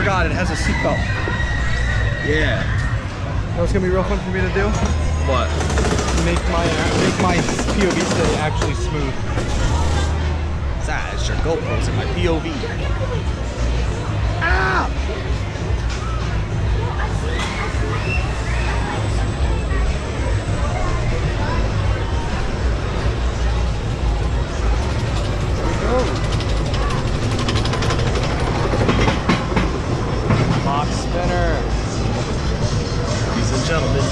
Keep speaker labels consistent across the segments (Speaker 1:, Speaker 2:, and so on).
Speaker 1: forgot it has a seatbelt.
Speaker 2: Yeah.
Speaker 1: That was gonna be real fun for me to do.
Speaker 2: What?
Speaker 1: Make my POV stay actually smooth.
Speaker 2: It's your GoPros and my POV. Ah!
Speaker 1: Mack Spinner.
Speaker 2: Ladies and gentlemen.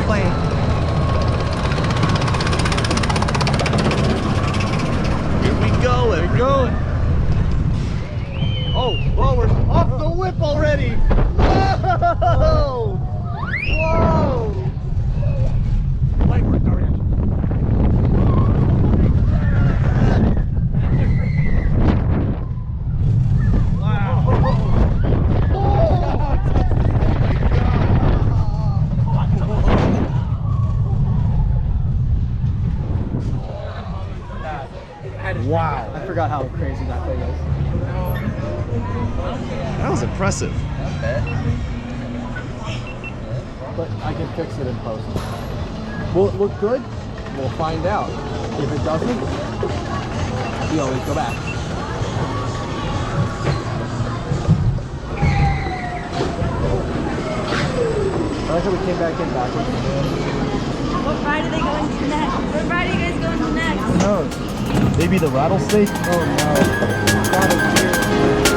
Speaker 1: Plane.
Speaker 2: Here we go. Here we go. Oh, well, we're off the whip already. Whoa! Whoa! Light work already. Wow.
Speaker 1: I forgot how crazy that thing is.
Speaker 2: That was impressive.
Speaker 1: But I can fix it in post. Will it look good? We'll find out. If it doesn't, we always go back. I like how we came back in backwards.
Speaker 3: What ride are they going to next? What ride are you guys going to next?
Speaker 1: Who knows? Maybe the rattlesnake? Oh no. That is weird.